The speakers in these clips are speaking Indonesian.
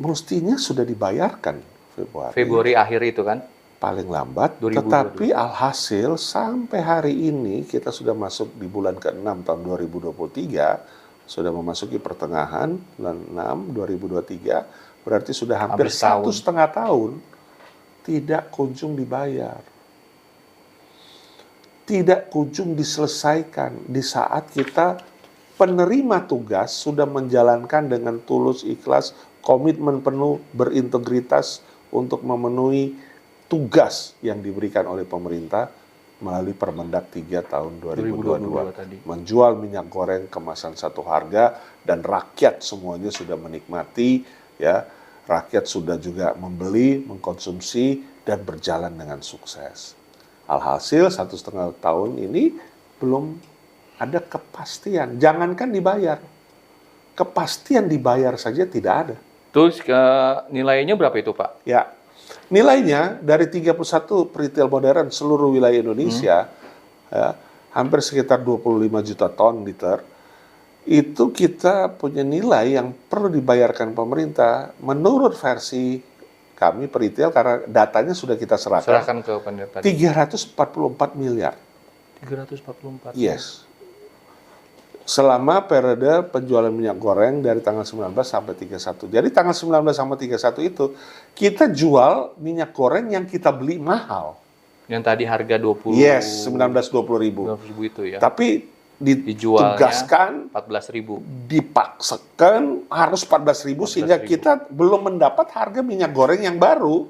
mestinya sudah dibayarkan Februari. Februari akhir itu kan? Paling lambat, 2022. tetapi alhasil sampai hari ini kita sudah masuk di bulan ke-6 tahun 2023, sudah memasuki pertengahan bulan 6 2023, berarti sudah hampir Habis tahun. 1,5 tahun tidak kunjung dibayar. Tidak kunjung diselesaikan di saat kita penerima tugas sudah menjalankan dengan tulus, ikhlas, komitmen penuh, berintegritas untuk memenuhi tugas yang diberikan oleh pemerintah melalui Permendak 3 tahun 2022 tadi. menjual minyak goreng kemasan satu harga dan rakyat semuanya sudah menikmati, ya, rakyat sudah juga membeli, mengkonsumsi dan berjalan dengan sukses. Alhasil 1,5 tahun ini belum ada kepastian, jangankan dibayar, kepastian dibayar saja tidak ada. Terus nilainya berapa itu Pak? Ya, nilainya dari 31 retail modern seluruh wilayah Indonesia, ya, hampir sekitar 25 juta ton liter, itu kita punya nilai yang perlu dibayarkan pemerintah menurut versi kami peritel, karena datanya sudah kita serahkan Serahkan ke pemerintah. 344 miliar. 344. Yes. Selama periode penjualan minyak goreng dari tanggal 19 sampai 31. Jadi tanggal 19 sampai 31 itu kita jual minyak goreng yang kita beli mahal. Yang tadi harga 20. Yes, 19-20 ribu. 20.000 itu ya. Tapi Dijualnya ditugaskan, 14.000. dipaksakan harus 14 ribu sehingga 14.000. kita belum mendapat harga minyak goreng yang baru.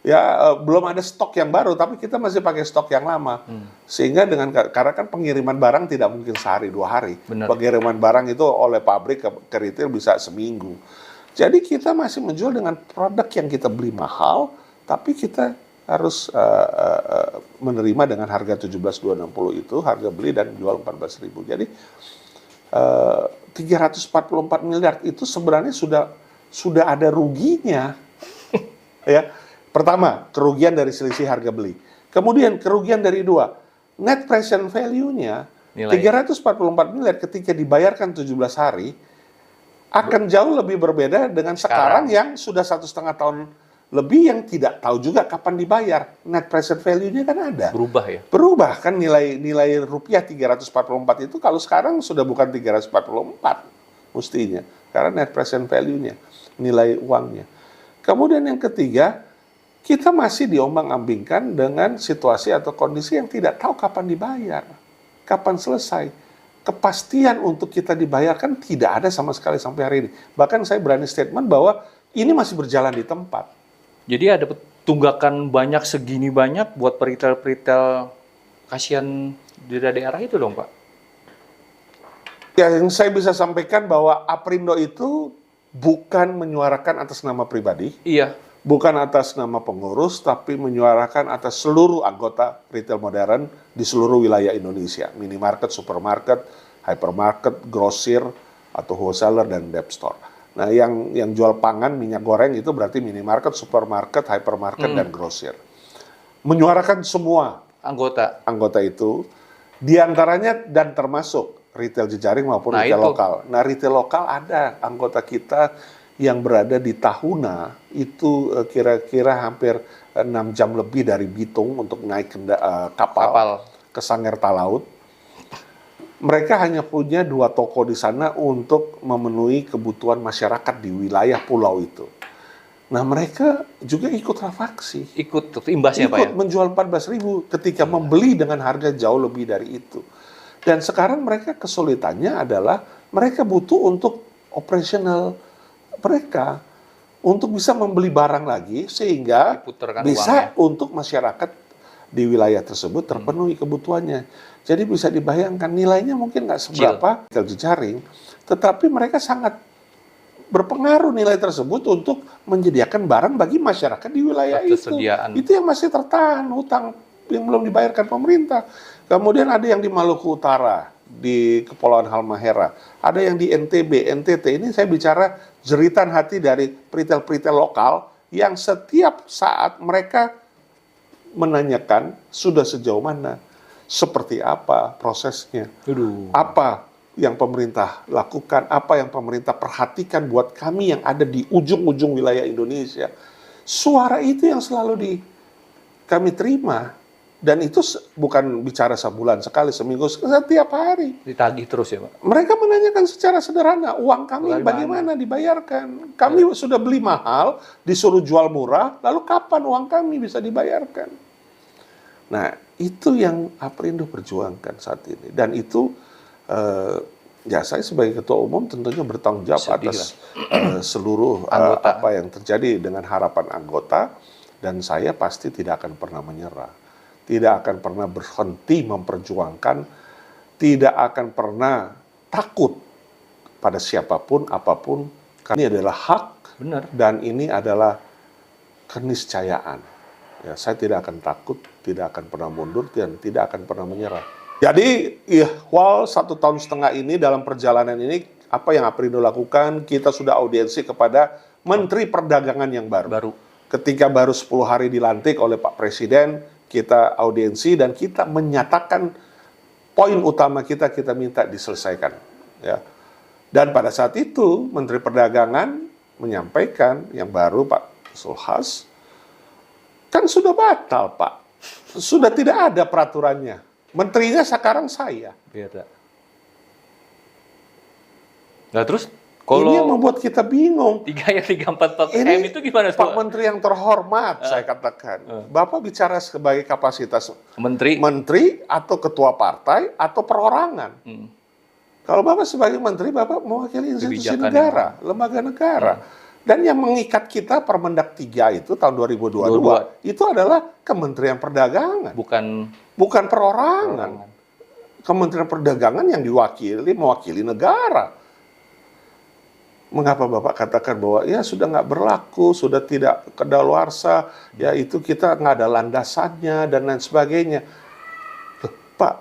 Ya, belum ada stok yang baru, tapi kita masih pakai stok yang lama. Sehingga karena kan pengiriman barang tidak mungkin sehari 2 hari. Benar. Pengiriman barang itu oleh pabrik ke retail bisa seminggu. Jadi kita masih menjual dengan produk yang kita beli mahal, tapi kita harus menerima dengan harga 17.260 itu, harga beli dan jual 14.000. Jadi 344 miliar itu sebenarnya sudah ada ruginya. Ya. Pertama, kerugian dari selisih harga beli. Kemudian kerugian dari dua, net present value-nya 344 miliar ketika dibayarkan 17 hari akan jauh lebih berbeda dengan sekarang yang sudah 1,5 tahun lebih yang tidak tahu juga kapan dibayar. Net present value-nya kan ada. Berubah ya? Berubah kan nilai rupiah 344 itu kalau sekarang sudah bukan 344 mestinya. Karena net present value-nya, nilai uangnya. Kemudian yang ketiga, kita masih diombang-ambingkan dengan situasi atau kondisi yang tidak tahu kapan dibayar, kapan selesai. Kepastian untuk kita dibayarkan tidak ada sama sekali sampai hari ini. Bahkan saya berani statement bahwa ini masih berjalan di tempat. Jadi ada tunggakan banyak segini banyak buat peritel-peritel, kasihan di daerah itu dong Pak? Ya, yang saya bisa sampaikan bahwa Aprindo itu bukan menyuarakan atas nama pribadi. Iya. Bukan atas nama pengurus, tapi menyuarakan atas seluruh anggota retail modern di seluruh wilayah Indonesia. Minimarket, supermarket, hypermarket, grosir, atau wholesaler, dan dep store. Nah, yang jual pangan, minyak goreng itu berarti minimarket, supermarket, hypermarket, dan grosir. Menyuarakan semua anggota itu, diantaranya dan termasuk retail jejaring maupun retail lokal. Nah, retail lokal ada anggota kita yang berada di Tahuna, itu kira-kira hampir 6 jam lebih dari Bitung untuk naik kapal ke Sangir Talaut. Mereka hanya punya 2 toko di sana untuk memenuhi kebutuhan masyarakat di wilayah pulau itu. Nah, mereka juga ikut refaksi. Ikut imbasnya Pak ya? Ikut menjual 14.000 ketika membeli dengan harga jauh lebih dari itu. Dan sekarang mereka kesulitannya adalah mereka butuh untuk operasional mereka untuk bisa membeli barang lagi sehingga bisa uangnya untuk masyarakat di wilayah tersebut terpenuhi kebutuhannya. Jadi bisa dibayangkan nilainya mungkin nggak seberapa retail jejaring, tetapi mereka sangat berpengaruh nilai tersebut untuk menyediakan barang bagi masyarakat di wilayah itu. Itu yang masih tertahan hutang yang belum dibayarkan pemerintah. Kemudian ada yang di Maluku Utara, di Kepulauan Halmahera, ada yang di NTB, NTT. Ini saya bicara jeritan hati dari peritel-peritel lokal yang setiap saat mereka menanyakan sudah sejauh mana, seperti apa prosesnya, apa yang pemerintah lakukan, apa yang pemerintah perhatikan buat kami yang ada di ujung-ujung wilayah Indonesia. Suara itu yang selalu kami terima. Dan itu bukan bicara sebulan sekali, seminggu, setiap hari. Ditagih terus ya, Pak? Mereka menanyakan secara sederhana, uang kami bagaimana dibayarkan? Kami sudah beli mahal, disuruh jual murah, lalu kapan uang kami bisa dibayarkan? Nah, itu yang Aprindo perjuangkan saat ini. Dan itu, ya saya sebagai ketua umum tentunya bertanggung jawab atas seluruh apa yang terjadi dengan harapan anggota. Dan saya pasti tidak akan pernah menyerah. Tidak akan pernah berhenti memperjuangkan, tidak akan pernah takut pada siapapun, apapun. Karena ini adalah hak, benar. Dan ini adalah keniscayaan. Ya, saya tidak akan takut, tidak akan pernah mundur, dan tidak akan pernah menyerah. Jadi, ihwal 1,5 tahun ini, dalam perjalanan ini, apa yang Aprindo lakukan, kita sudah audiensi kepada Menteri Perdagangan yang baru. Ketika baru 10 hari dilantik oleh Pak Presiden, kita audiensi dan kita menyatakan poin utama kita minta diselesaikan. Ya. Dan pada saat itu Menteri Perdagangan menyampaikan yang baru Pak Zulhas, kan sudah batal Pak, sudah tidak ada peraturannya. Menterinya sekarang saya. Beda. Nah terus ini yang membuat kita bingung. 3 M itu gimana? Pak Menteri yang terhormat, saya katakan. Bapak bicara sebagai kapasitas menteri atau ketua partai atau perorangan. Kalau Bapak sebagai menteri, Bapak mewakili institusi negara, lembaga negara. Dan yang mengikat kita Permendak 3 itu tahun 2022 itu adalah Kementerian Perdagangan. Bukan perorangan. Kementerian Perdagangan yang mewakili negara. Mengapa Bapak katakan bahwa ya sudah nggak berlaku, sudah tidak kedaluarsa, ya itu kita nggak ada landasannya dan lain sebagainya. Loh, Pak,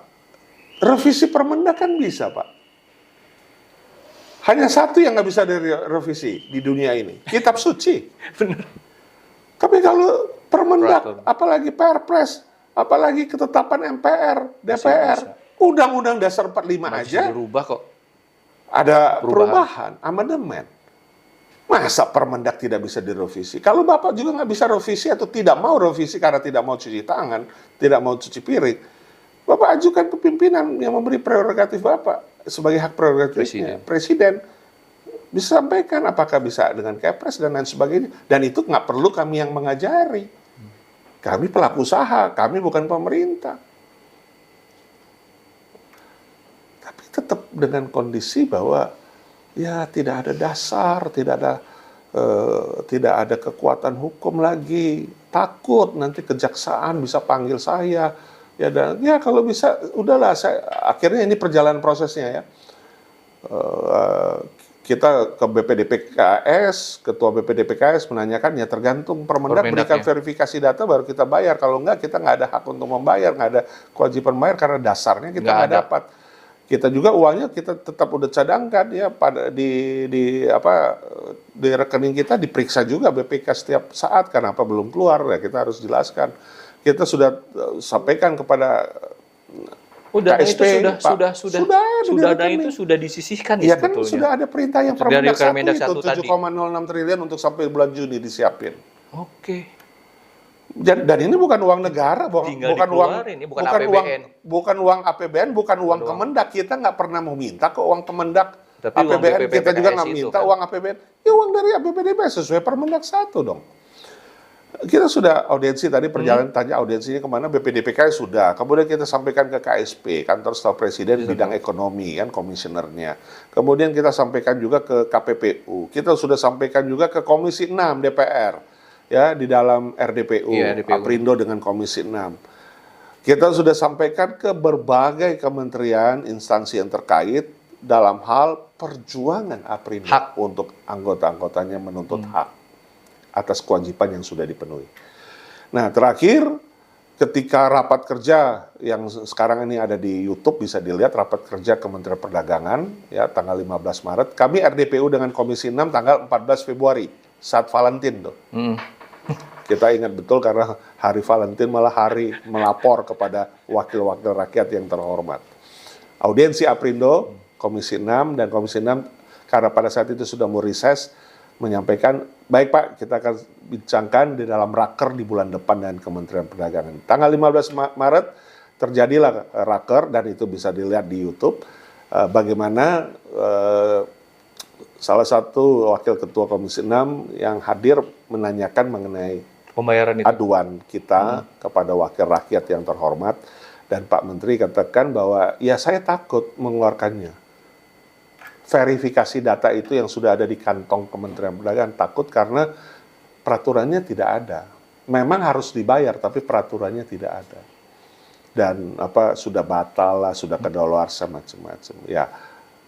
revisi Permendak kan bisa Pak. Hanya satu yang nggak bisa direvisi di dunia ini, kitab suci. Benar. Tapi kalau Permendak, apalagi Perpres, apalagi ketetapan MPR, DPR, Undang-Undang Dasar 45 aja. Dirubah kok. Ada perubahan, amandemen. Masa Permendak tidak bisa direvisi? Kalau Bapak juga nggak bisa revisi atau tidak mau revisi karena tidak mau cuci tangan, tidak mau cuci piring, Bapak ajukan ke pimpinan yang memberi prerogatif Bapak sebagai hak prerogatifnya. Presiden bisa sampaikan apakah bisa dengan Kepres dan lain sebagainya. Dan itu nggak perlu kami yang mengajari. Kami pelaku usaha, kami bukan pemerintah. Tetap dengan kondisi bahwa ya tidak ada dasar, tidak ada kekuatan hukum lagi, takut nanti kejaksaan bisa panggil saya, ya dan ya kalau bisa udahlah akhirnya ini perjalanan prosesnya ya. Kita ke BPDPKS, ketua BPDPKS menanyakan ya tergantung Permendak berikan verifikasi data baru kita bayar, kalau enggak kita nggak ada hak untuk membayar, nggak ada kewajiban bayar karena dasarnya kita nggak dapat. Kita juga uangnya kita tetap udah cadangkan ya pada di rekening kita diperiksa juga BPK setiap saat kenapa belum keluar ya kita harus jelaskan. Kita sudah sampaikan kepada KSP, sudah itu sudah disisihkan ya kan sudah ada perintah yang Permendak 1 itu 7,06 triliun untuk sampai bulan Juni disiapin. Oke. Dan ini bukan uang negara, bukan uang APBN, bukan uang Kemendak. Kita nggak pernah mau minta ke uang Kemendak. Tapi APBN kita juga nggak minta uang APBN. Ya uang dari APBD sesuai Permendak 1 dong. Kita sudah audiensi tadi perjalanan tanya audiensinya kemana, BPDPK sudah. Kemudian kita sampaikan ke KSP, Kantor Staf Presiden bidang ekonomi kan komisionernya. Kemudian kita sampaikan juga ke KPPU. Kita sudah sampaikan juga ke Komisi 6 DPR. Ya, di dalam RDPU, Aprindo dengan Komisi 6. Kita sudah sampaikan ke berbagai kementerian, instansi yang terkait dalam hal perjuangan Aprindo untuk anggota-anggotanya menuntut hak atas kewajiban yang sudah dipenuhi. Nah, terakhir ketika rapat kerja yang sekarang ini ada di YouTube bisa dilihat rapat kerja Kementerian Perdagangan ya tanggal 15 Maret, kami RDPU dengan Komisi 6 tanggal 14 Februari saat Valentine tuh. Kita ingat betul karena hari Valentine malah hari melapor kepada wakil-wakil rakyat yang terhormat. Audiensi Aprindo Komisi 6, dan Komisi 6 karena pada saat itu sudah mau reses, menyampaikan, baik Pak, kita akan bincangkan di dalam raker di bulan depan dengan Kementerian Perdagangan. Tanggal 15 Maret terjadilah raker, dan itu bisa dilihat di YouTube, bagaimana salah satu wakil ketua Komisi 6 yang hadir menanyakan mengenai Pembayaran itu. aduan kita kepada wakil rakyat yang terhormat, dan Pak Menteri katakan bahwa ya saya takut mengeluarkannya. Verifikasi data itu yang sudah ada di kantong Kementerian Perdagangan, takut karena peraturannya tidak ada. Memang harus dibayar, tapi peraturannya tidak ada. Dan sudah batal lah, sudah kedaluarsa macam-macam. Ya,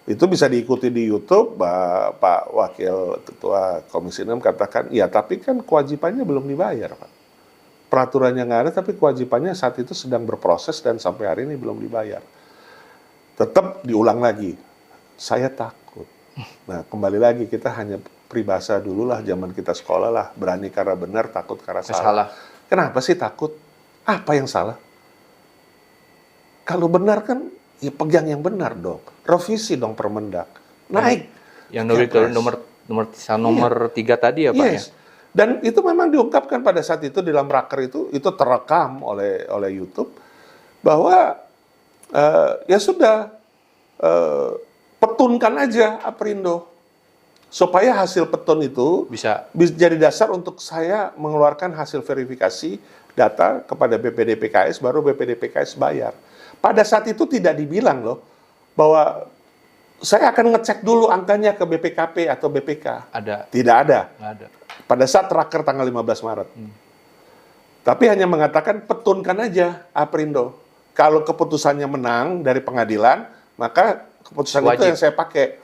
itu bisa diikuti di YouTube. Pak Wakil Ketua Komisi 6 katakan, ya tapi kan kewajibannya belum dibayar, Pak. Peraturannya nggak ada, tapi kewajibannya saat itu sedang berproses dan sampai hari ini belum dibayar. Tetap diulang lagi. Saya takut. Nah, kembali lagi kita hanya peribahasa dulu lah, zaman kita sekolah lah, berani karena benar, takut karena salah. Kenapa sih takut? Apa yang salah? Kalau benar kan, ya pegang yang benar dong. Revisi dong Permendak. Naik. Yang nomor 3 tadi ya Pak ya? Dan itu memang diungkapkan pada saat itu dalam raker itu terekam oleh YouTube, bahwa ya sudah, petunkan aja Aprindo supaya hasil petun itu bisa jadi dasar untuk saya mengeluarkan hasil verifikasi data kepada BPD PKS, baru BPD PKS bayar. Pada saat itu tidak dibilang loh bahwa saya akan ngecek dulu angkanya ke BPKP atau BPK. Ada. Tidak ada. Nggak ada. Pada saat raker tanggal 15 Maret. Tapi hanya mengatakan petunkan aja Aprindo. Kalau keputusannya menang dari pengadilan, maka keputusan itu yang saya pakai.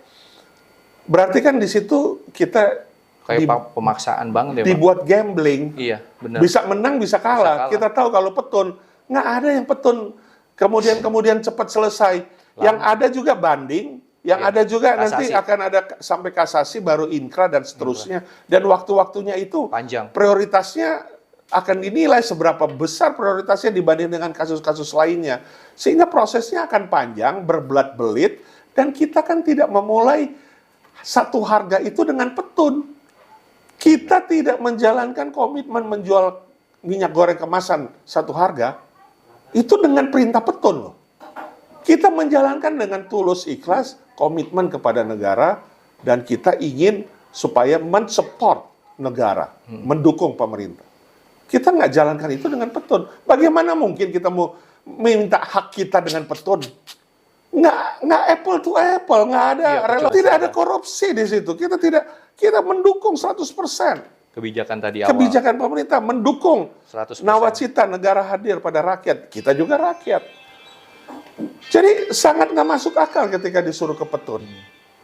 Berarti kan di situ kita kayak pemaksaan banget ya, Pak. Dibuat gambling. Iya, benar. Bisa menang, bisa kalah. Kita tahu kalau petun, nggak ada yang petun kemudian cepat selesai. Yang ada juga banding, yang ada juga kasasi. Nanti akan ada sampai kasasi, baru inkra dan seterusnya. Dan waktu-waktunya itu panjang. Prioritasnya akan dinilai seberapa besar prioritasnya dibanding dengan kasus-kasus lainnya. Sehingga prosesnya akan panjang, berbelat-belit, dan kita kan tidak memulai satu harga itu dengan petun. Kita tidak menjalankan komitmen menjual minyak goreng kemasan satu harga, itu dengan perintah petun loh. Kita menjalankan dengan tulus ikhlas, komitmen kepada negara, dan kita ingin supaya mensupport negara, mendukung pemerintah. Kita nggak jalankan itu dengan petun. Bagaimana mungkin kita mau minta hak kita dengan petun? Nggak apple to apple, nggak ada, tidak ada korupsi di situ. Kita mendukung 100%. Kebijakan tadi awal. Kebijakan pemerintah mendukung 100%. nawacita negara hadir pada rakyat. Kita juga rakyat. Jadi sangat nggak masuk akal ketika disuruh ke petun.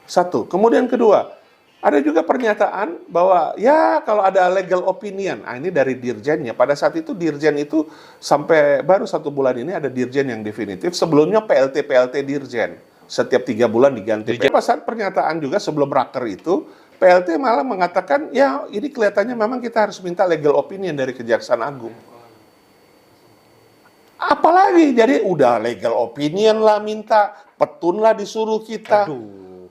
Satu. Kemudian kedua, ada juga pernyataan bahwa ya kalau ada legal opinion, ini dari dirjennya. Pada saat itu dirjen itu sampai baru 1 bulan ini ada dirjen yang definitif. Sebelumnya PLT dirjen. Setiap 3 bulan diganti. Pada saat pernyataan juga sebelum raker itu, PLT malah mengatakan ya ini kelihatannya memang kita harus minta legal opinion dari Kejaksaan Agung. Apalagi, jadi udah legal opinion lah minta, petun lah disuruh kita. Aduh.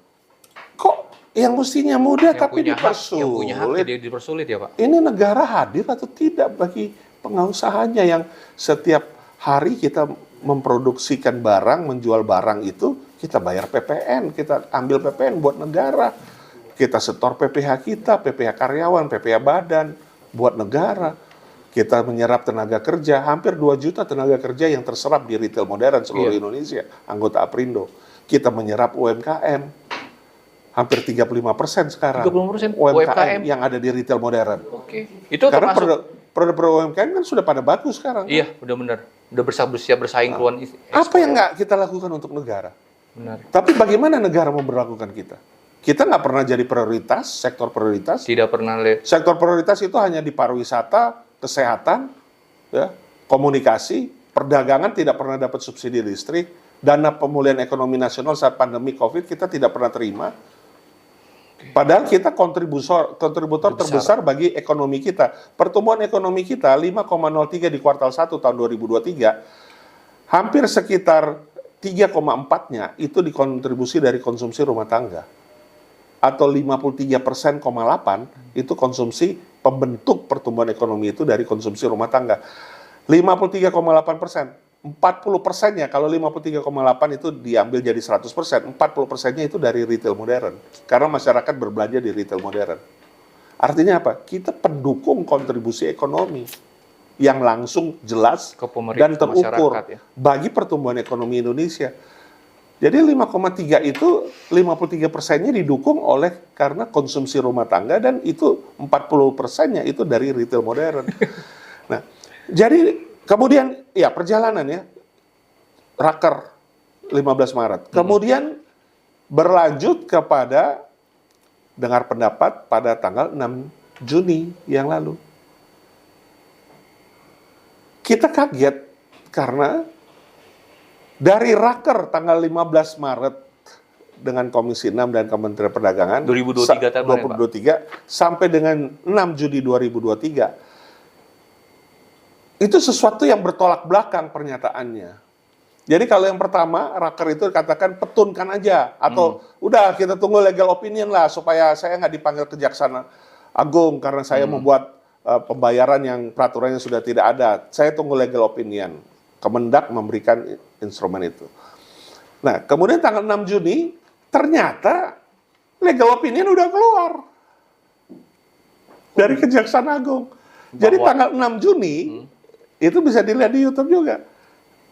Kok yang mestinya mudah tapi dipersulit? Yang punya hak dipersulit ya Pak? Ini negara hadir atau tidak bagi pengusahanya yang setiap hari kita memproduksikan barang, menjual barang itu, kita bayar PPN, kita ambil PPN buat negara. Kita setor PPH kita, PPH karyawan, PPH badan, buat negara. Kita menyerap tenaga kerja, hampir 2 juta tenaga kerja yang terserap di retail modern seluruh Indonesia, anggota Aprindo. Kita menyerap UMKM, hampir 35% sekarang. 30% UMKM yang ada di retail modern. Oke. Itu karena termasuk produk UMKM kan sudah pada bagus sekarang. Iya, udah benar. Udah siap bersaing keluar ekspor. Apa yang nggak kita lakukan untuk negara? Benar. Tapi bagaimana negara memperlakukan kita? Kita nggak pernah jadi prioritas, sektor prioritas. Tidak pernah Sektor prioritas itu hanya di pariwisata, kesehatan, ya, komunikasi, perdagangan tidak pernah dapat subsidi listrik, dana pemulihan ekonomi nasional saat pandemi COVID kita tidak pernah terima. Padahal kita kontributor terbesar bagi ekonomi kita. Pertumbuhan ekonomi kita 5,03 di kuartal 1 tahun 2023, hampir sekitar 3,4-nya itu dikontribusi dari konsumsi rumah tangga. Atau 53,8% itu konsumsi pembentuk pertumbuhan ekonomi itu dari konsumsi rumah tangga. 53,8%. 40%-nya, kalau 53,8 itu diambil jadi 100%, 40%-nya itu dari retail modern. Karena masyarakat berbelanja di retail modern. Artinya apa? Kita pendukung kontribusi ekonomi yang langsung, jelas, Ke pemerintah, dan terukur masyarakat, ya. bagi pertumbuhan ekonomi Indonesia. Jadi 5,3 itu 53%-nya didukung oleh karena konsumsi rumah tangga dan itu 40%-nya itu dari retail modern. Nah, jadi kemudian ya perjalanan ya Raker 15 Maret. Kemudian berlanjut kepada dengar pendapat pada tanggal 6 Juni yang lalu. Kita kaget karena dari Raker tanggal 15 Maret dengan Komisi 6 dan Kementerian Perdagangan 2023 kemarin, Pak. 2023 sampai dengan 6 Juni 2023 itu sesuatu yang bertolak belakang pernyataannya. Jadi kalau yang pertama Raker itu katakan petunkan aja atau udah kita tunggu legal opinion lah supaya saya nggak dipanggil Kejaksaan Agung karena saya membuat pembayaran yang peraturannya sudah tidak ada. Saya tunggu legal opinion. Kemendak memberikan instrumen itu. Nah, kemudian tanggal 6 Juni, ternyata legal opinion udah keluar dari Kejaksaan Agung. Jadi tanggal 6 Juni, itu bisa dilihat di YouTube juga,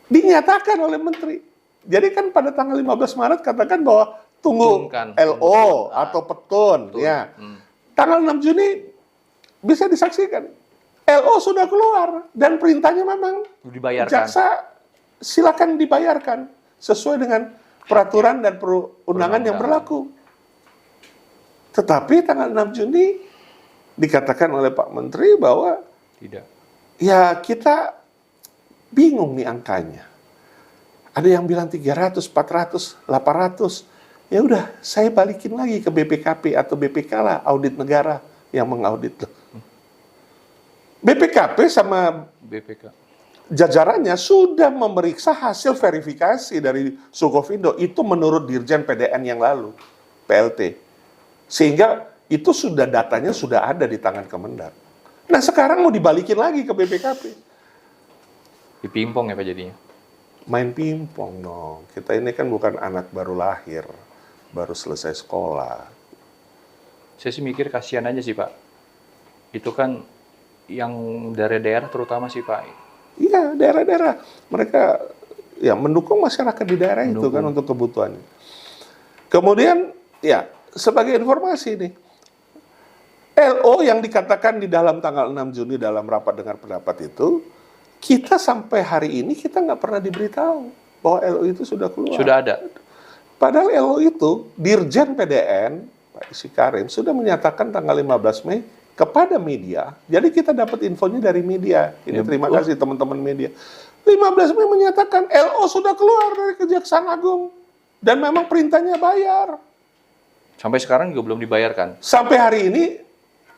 dinyatakan oleh Menteri. Jadi kan pada tanggal 15 Maret katakan bahwa tunggu Petunkan. LO atau petun. Ya. Tanggal 6 Juni bisa disaksikan. LO sudah keluar dan perintahnya memang Dibayarkan. jaksa silakan dibayarkan sesuai dengan peraturan dan perundangan yang berlaku. Tetapi tanggal 6 Juni dikatakan oleh Pak Menteri bahwa Tidak. ya kita bingung nih angkanya. Ada yang bilang 300, 400, 800. Ya udah, saya balikin lagi ke BPKP atau BPK lah, audit negara yang mengaudit loh. BPKP sama BPK. jajarannya sudah memeriksa hasil verifikasi dari Sukovindo itu menurut Dirjen PDN yang lalu, PLT. Sehingga itu sudah datanya sudah ada di tangan Kemendak. Nah sekarang mau dibalikin lagi ke BPKP. Dipimpong ya Pak jadinya. Main pingpong dong. Kita ini kan bukan anak baru lahir, baru selesai sekolah. Saya sih mikir kasihan aja sih Pak. Itu kan yang daerah-daerah terutama sih Pak. Iya, daerah-daerah. Mereka ya mendukung masyarakat di daerah itu kan untuk kebutuhannya. Kemudian, ya, sebagai informasi nih, LO yang dikatakan di dalam tanggal 6 Juni dalam rapat dengar pendapat itu, kita sampai hari ini kita nggak pernah diberitahu bahwa LO itu sudah keluar. Sudah ada. Padahal LO itu, Dirjen PDN, Pak Isi Karim, sudah menyatakan tanggal 15 Mei kepada media. Jadi kita dapat infonya dari media. Ini terima kasih teman-teman media. 15 Mei menyatakan LO sudah keluar dari Kejaksaan Agung. Dan memang perintahnya bayar. Sampai sekarang juga belum dibayarkan. Sampai hari ini,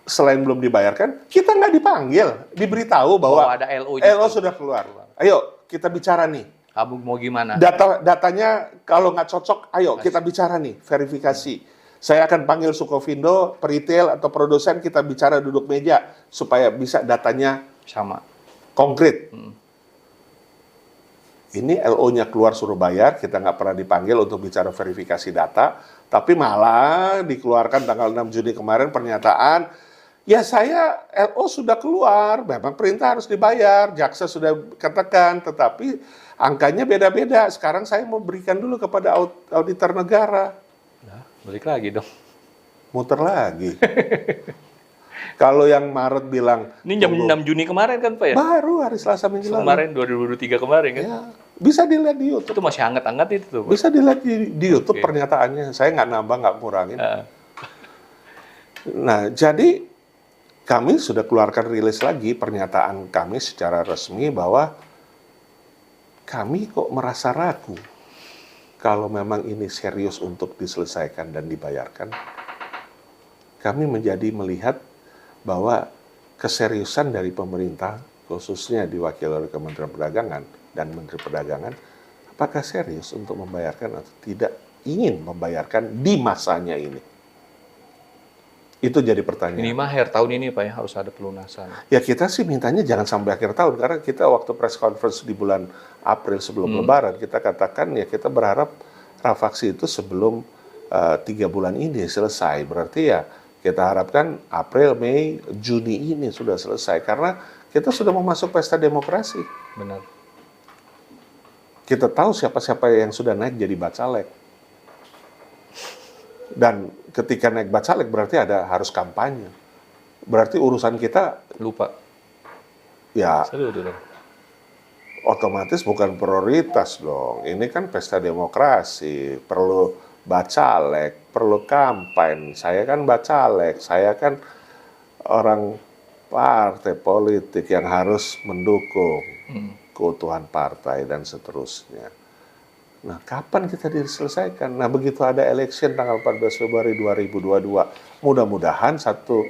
selain belum dibayarkan, kita nggak dipanggil. Diberitahu bahwa ada LO sudah keluar. Ayo, kita bicara nih. Kamu mau gimana? Datanya kalau nggak cocok, ayo kita bicara nih, verifikasi. Saya akan panggil Sukovindo, peritel atau produsen, kita bicara duduk meja supaya bisa datanya Sama. konkret. Ini LO-nya keluar suruh bayar, kita nggak pernah dipanggil untuk bicara verifikasi data, tapi malah dikeluarkan tanggal 6 Juni kemarin pernyataan, ya saya LO sudah keluar, memang perintah harus dibayar, jaksa sudah katakan, tetapi angkanya beda-beda. Sekarang saya mau berikan dulu kepada auditor negara. Nah, balik lagi dong. Muter lagi. Kalau yang Maret bilang... Ini jam 6 Juni kemarin kan Pak ya? Baru hari Selasa minggu lalu. Kemarin 2023 kemarin kan? Ya, bisa dilihat di YouTube. Itu masih hangat-hangat itu tuh Pak. Bisa dilihat di YouTube pernyataannya. Saya nggak nambah, nggak kurangin. Nah, jadi kami sudah keluarkan rilis lagi pernyataan kami secara resmi bahwa kami kok merasa ragu kalau memang ini serius untuk diselesaikan dan dibayarkan. Kami menjadi melihat bahwa keseriusan dari pemerintah, khususnya diwakili oleh Kementerian Perdagangan dan Menteri Perdagangan, apakah serius untuk membayarkan atau tidak ingin membayarkan di masanya ini? Itu jadi pertanyaan. Minimal akhir tahun ini Pak ya harus ada pelunasan. Ya kita sih mintanya jangan sampai akhir tahun, karena kita waktu press conference di bulan April sebelum Lebaran, kita katakan ya kita berharap rafaksi itu sebelum 3 bulan ini selesai. Berarti ya kita harapkan April, Mei, Juni ini sudah selesai, karena kita sudah mau masuk pesta demokrasi. Benar. Kita tahu siapa-siapa yang sudah naik jadi bacalek. Dan ketika naik bacalek berarti harus kampanye. Berarti urusan kita Lupa. ya Seru dong. otomatis bukan prioritas dong. Ini kan pesta demokrasi, perlu bacalek, perlu kampanye. Saya kan bacalek, saya kan orang partai politik yang harus mendukung keutuhan partai dan seterusnya. Nah, kapan kita diselesaikan? Nah, begitu ada election tanggal 14 Februari 2022, mudah-mudahan satu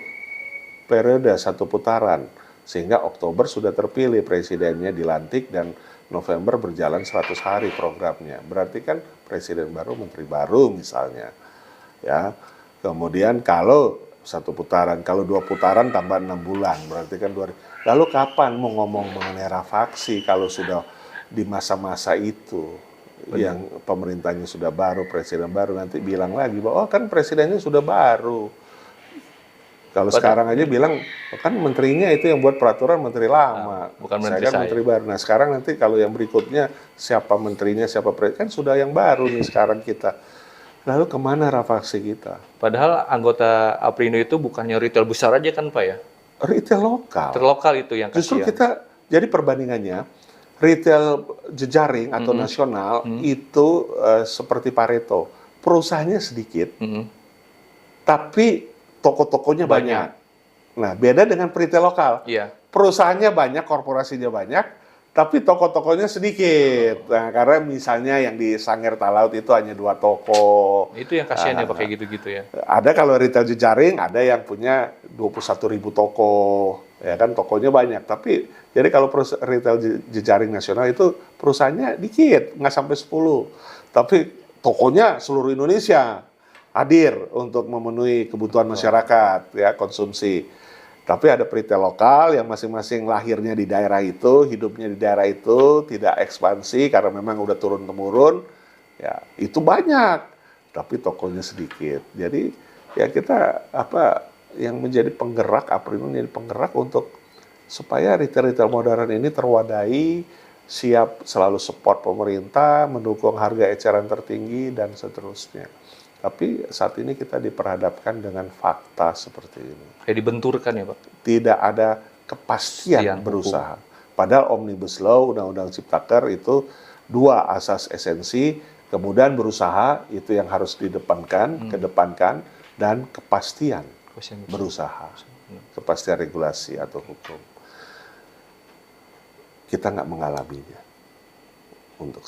periode, satu putaran, sehingga Oktober sudah terpilih presidennya, dilantik, dan November berjalan 100 hari programnya. Berarti kan presiden baru, menteri baru misalnya. Ya. Kemudian kalau satu putaran, kalau 2 putaran tambah 6 bulan, berarti kan 2. Lalu kapan mau ngomong mengenai rafaksi kalau sudah di masa-masa itu? Yang pemerintahnya sudah baru, presiden baru, nanti bilang lagi bahwa oh kan presidennya sudah baru. Kalau sekarang aja bilang oh, kan menterinya itu yang buat peraturan menteri lama, bukan saya menteri kan saya. menteri baru. Nah sekarang nanti kalau yang berikutnya siapa menterinya, siapa presiden, kan sudah yang baru nih sekarang kita. Lalu kemana rafaksi kita? Padahal anggota Aprindo itu bukannya retail besar aja kan Pak ya? Retail lokal. Terlokal itu yang Justru kasihan. kita, jadi perbandingannya, retail jejaring atau nasional itu seperti Pareto, perusahaannya sedikit, tapi toko-tokonya banyak. Nah, beda dengan retail lokal. Iya. Perusahaannya banyak, korporasinya banyak, tapi toko-tokonya sedikit. Nah, karena misalnya yang di Sangir Talaut itu hanya 2 toko. Itu yang kasihan ya pakai gitu-gitu ya. Ada kalau retail jejaring, ada yang punya 21.000 toko. Ya kan, tokonya banyak. Tapi, jadi kalau retail jejaring nasional itu perusahaannya dikit, nggak sampai 10. Tapi tokonya seluruh Indonesia hadir untuk memenuhi kebutuhan masyarakat, ya konsumsi. Tapi ada retail lokal yang masing-masing lahirnya di daerah itu, hidupnya di daerah itu, tidak ekspansi karena memang udah turun-temurun, ya itu banyak. Tapi tokonya sedikit. Jadi ya kita yang menjadi penggerak, Aprindo menjadi penggerak untuk supaya retail-retail modern ini terwadahi, siap selalu support pemerintah, mendukung harga eceran tertinggi, dan seterusnya. Tapi saat ini kita diperhadapkan dengan fakta seperti ini. Kayak dibenturkan ya Pak? Tidak ada kepastian berusaha. Padahal Omnibus Law, Undang-Undang Ciptaker itu 2 asas esensi, kemudian berusaha itu yang harus kedepankan, dan kepastian berusaha, kepastian regulasi atau hukum. Kita nggak mengalaminya untuk